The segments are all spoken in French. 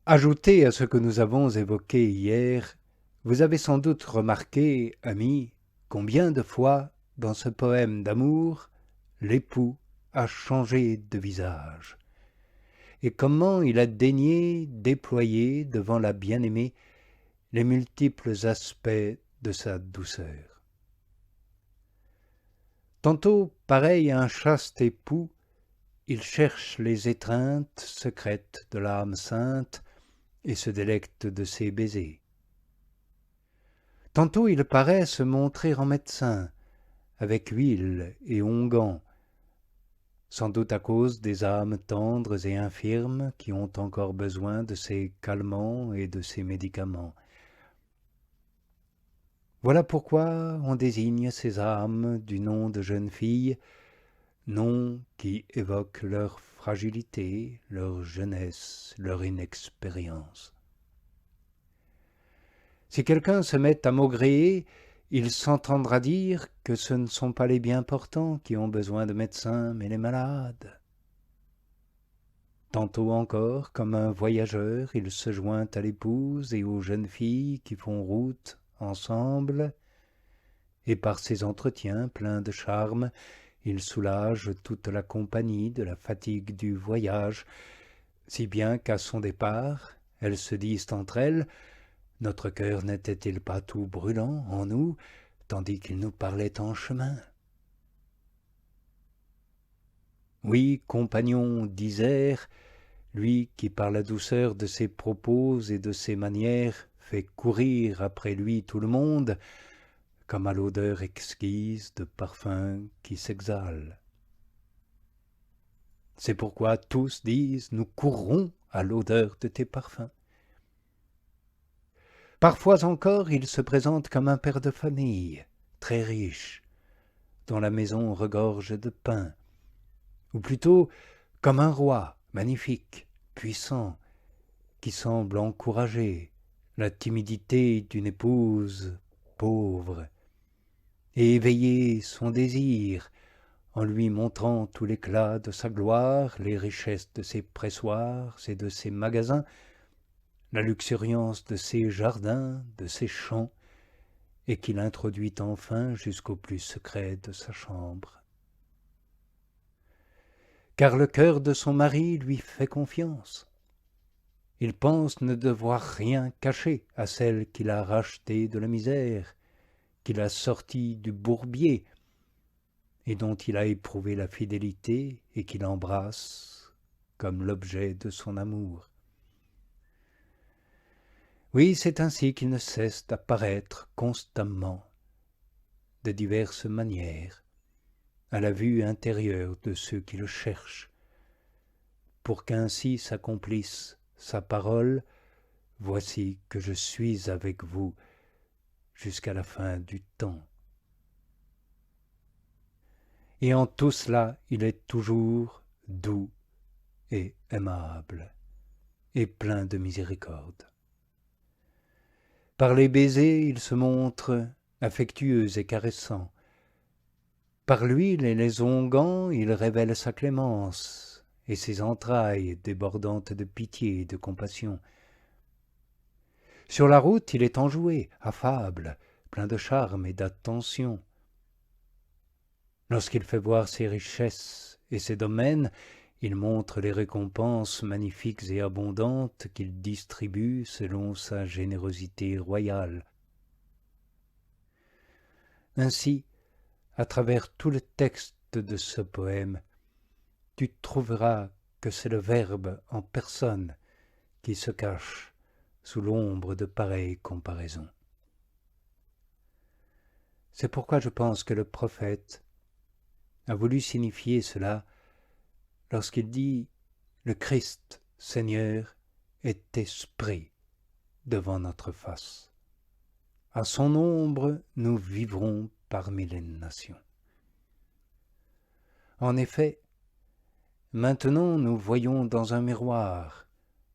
Ajouté à ce que nous avons évoqué hier, vous avez sans doute remarqué, amis, combien de fois, dans ce poème d'amour, l'époux a changé de visage, et comment il a daigné déployer devant la bien-aimée les multiples aspects de sa douceur. Tantôt, pareil à un chaste époux, il cherche les étreintes secrètes de l'âme sainte et se délecte de ses baisers. Tantôt il paraît se montrer en médecin, avec huile et onguent, sans doute à cause des âmes tendres et infirmes qui ont encore besoin de ces calmants et de ces médicaments. Voilà pourquoi on désigne ces âmes du nom de jeunes filles, nom qui évoque leur fragilité, leur jeunesse, leur inexpérience. Si quelqu'un se met à maugréer, il s'entendra dire que ce ne sont pas les bien portants qui ont besoin de médecins, mais les malades. Tantôt encore, comme un voyageur, il se joint à l'épouse et aux jeunes filles qui font route ensemble, et par ces entretiens pleins de charme, il soulage toute la compagnie de la fatigue du voyage, si bien qu'à son départ, elles se disent entre elles: notre cœur n'était-il pas tout brûlant en nous, tandis qu'il nous parlait en chemin? Oui, compagnon d'Isère, lui qui par la douceur de ses propos et de ses manières fait courir après lui tout le monde, comme à l'odeur exquise de parfums qui s'exhalent. C'est pourquoi tous disent: nous courrons à l'odeur de tes parfums. Parfois encore il se présente comme un père de famille, très riche, dont la maison regorge de pain, ou plutôt comme un roi magnifique, puissant, qui semble encourager la timidité d'une épouse pauvre, et éveiller son désir en lui montrant tout l'éclat de sa gloire, les richesses de ses pressoirs et de ses magasins, la luxuriance de ses jardins, de ses champs, et qui l'introduit enfin jusqu'au plus secret de sa chambre. Car le cœur de son mari lui fait confiance. Il pense ne devoir rien cacher à celle qu'il a rachetée de la misère, qu'il a sortie du bourbier, et dont il a éprouvé la fidélité et qu'il embrasse comme l'objet de son amour. Oui, c'est ainsi qu'il ne cesse d'apparaître constamment, de diverses manières, à la vue intérieure de ceux qui le cherchent, pour qu'ainsi s'accomplisse sa parole: voici que je suis avec vous jusqu'à la fin du temps. Et en tout cela, il est toujours doux et aimable, et plein de miséricorde. Par les baisers, il se montre affectueux et caressant. Par l'huile et les onguents, il révèle sa clémence et ses entrailles débordantes de pitié et de compassion. Sur la route, il est enjoué, affable, plein de charme et d'attention. Lorsqu'il fait voir ses richesses et ses domaines, il montre les récompenses magnifiques et abondantes qu'il distribue selon sa générosité royale. Ainsi, à travers tout le texte de ce poème, tu trouveras que c'est le Verbe en personne qui se cache sous l'ombre de pareilles comparaisons. C'est pourquoi je pense que le prophète a voulu signifier cela lorsqu'il dit: le Christ, Seigneur, est esprit devant notre face. À son ombre, nous vivrons parmi les nations. En effet, maintenant nous voyons dans un miroir,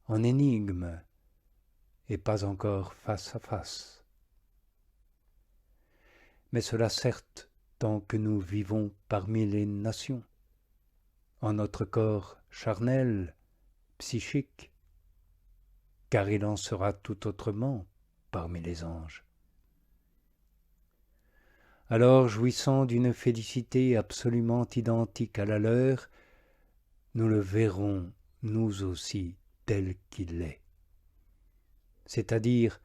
en énigme, et pas encore face à face. Mais cela certes tant que nous vivons parmi les nations, en notre corps charnel, psychique, car il en sera tout autrement parmi les anges. Alors, jouissant d'une félicité absolument identique à la leur, nous le verrons, nous aussi, tel qu'il est, c'est-à-dire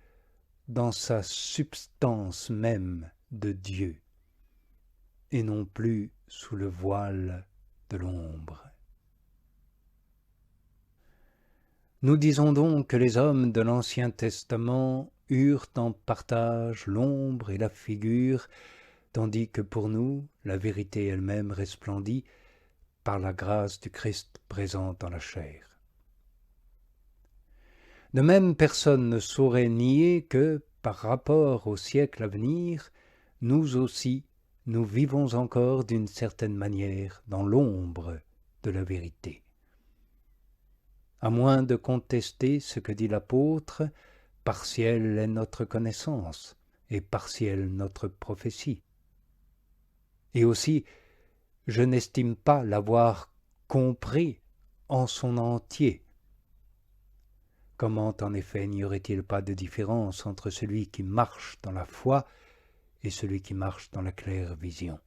dans sa substance même de Dieu, et non plus sous le voile de l'ombre. Nous disons donc que les hommes de l'Ancien Testament eurent en partage l'ombre et la figure, tandis que pour nous, la vérité elle-même resplendit par la grâce du Christ présent dans la chair. De même, personne ne saurait nier que, par rapport au siècle à venir, nous aussi, nous vivons encore d'une certaine manière dans l'ombre de la vérité. À moins de contester ce que dit l'apôtre, partielle est notre connaissance et partielle notre prophétie. Et aussi, je n'estime pas l'avoir compris en son entier. Comment en effet n'y aurait-il pas de différence entre celui qui marche dans la foi et celui qui marche dans la claire vision?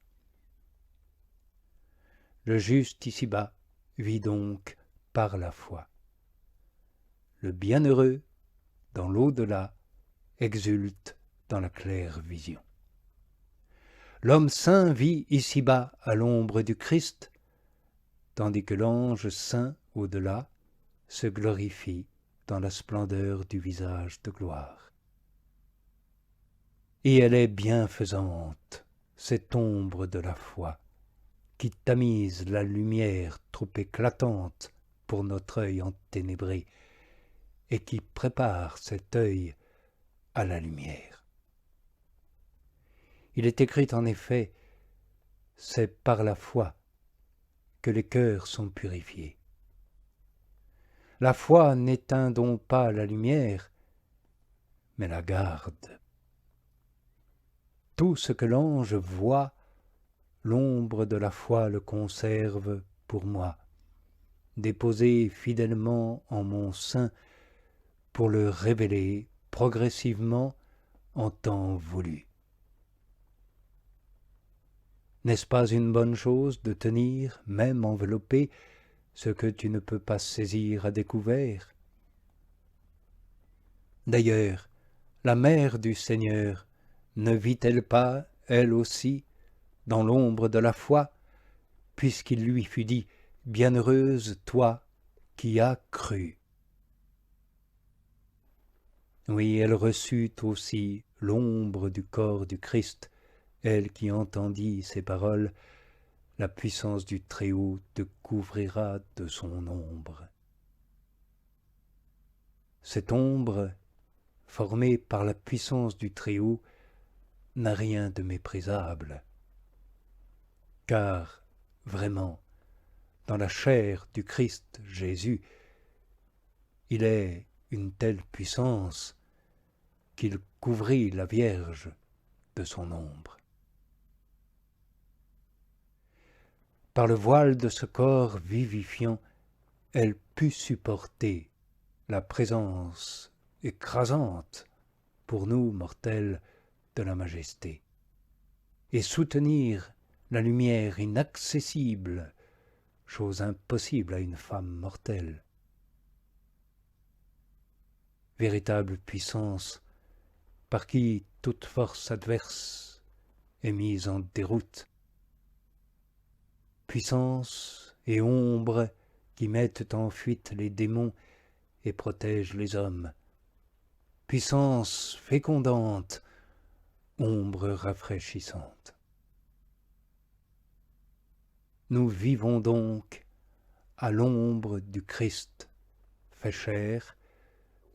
Le juste ici-bas vit donc par la foi. Le bienheureux, dans l'au-delà, exulte dans la claire vision. L'homme saint vit ici-bas à l'ombre du Christ, tandis que l'ange saint au-delà se glorifie dans la splendeur du visage de gloire. Et elle est bienfaisante, cette ombre de la foi, qui tamise la lumière trop éclatante pour notre œil enténébré, et qui prépare cet œil à la lumière. Il est écrit en effet, c'est par la foi que les cœurs sont purifiés. La foi n'éteint donc pas la lumière, mais la garde. Tout ce que l'ange voit, l'ombre de la foi le conserve pour moi, déposé fidèlement en mon sein pour le révéler progressivement en temps voulu. N'est-ce pas une bonne chose de tenir, même enveloppé, ce que tu ne peux pas saisir à découvert? D'ailleurs, la mère du Seigneur ne vit-elle pas, elle aussi, dans l'ombre de la foi, puisqu'il lui fut dit « Bienheureuse toi qui as cru ». Oui, elle reçut aussi l'ombre du corps du Christ, elle qui entendit ces paroles, la puissance du Très-Haut te couvrira de son ombre. Cette ombre, formée par la puissance du Très-Haut, n'a rien de méprisable, car, vraiment, dans la chair du Christ Jésus, il est une telle puissance qu'il couvrit la Vierge de son ombre. Par le voile de ce corps vivifiant, elle put supporter la présence écrasante, pour nous mortels, de la majesté, et soutenir la lumière inaccessible, chose impossible à une femme mortelle. Véritable puissance par qui toute force adverse est mise en déroute. Puissance et ombre qui mettent en fuite les démons et protègent les hommes. Puissance fécondante, ombre rafraîchissante. Nous vivons donc à l'ombre du Christ fait chair,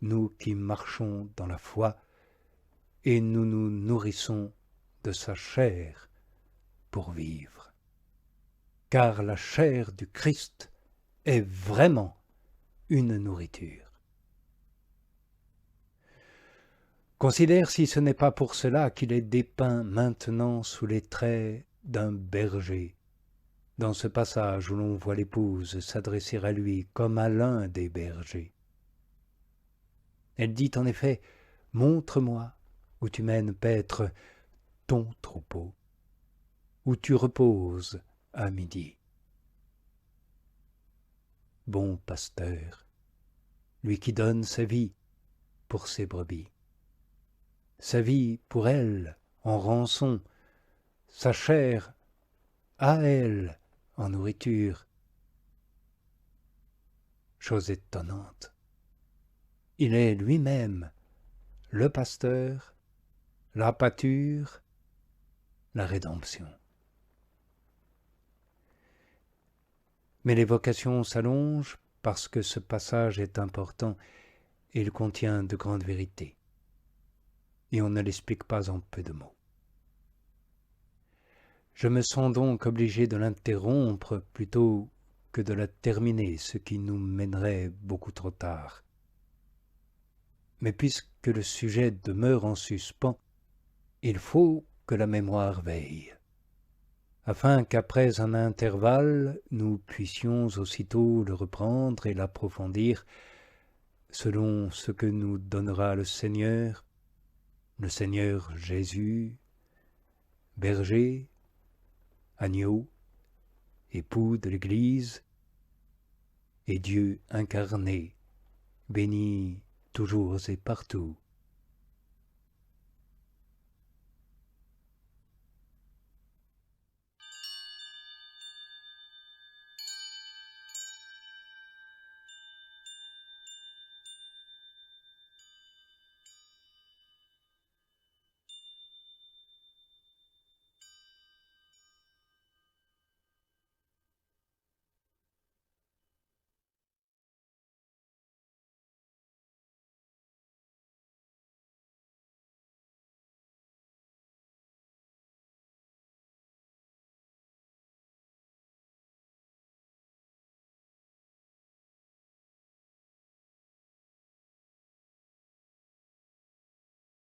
nous qui marchons dans la foi, et nous nous nourrissons de sa chair pour vivre. Car la chair du Christ est vraiment une nourriture. Considère si ce n'est pas pour cela qu'il est dépeint maintenant sous les traits d'un berger, dans ce passage où l'on voit l'épouse s'adresser à lui comme à l'un des bergers. Elle dit en effet, « Montre-moi où tu mènes paître ton troupeau, où tu reposes à midi. » Bon pasteur, lui qui donne sa vie pour ses brebis, sa vie pour elle en rançon, sa chair à elle en nourriture. Chose étonnante, il est lui-même le pasteur, la pâture, la rédemption. Mais les vocations s'allongent parce que ce passage est important et il contient de grandes vérités. Et on ne l'explique pas en peu de mots. Je me sens donc obligé de l'interrompre plutôt que de la terminer, ce qui nous mènerait beaucoup trop tard. Mais puisque le sujet demeure en suspens, il faut que la mémoire veille, afin qu'après un intervalle, nous puissions aussitôt le reprendre et l'approfondir selon ce que nous donnera le Seigneur Jésus, berger, agneau, époux de l'Église, et Dieu incarné, béni toujours et partout.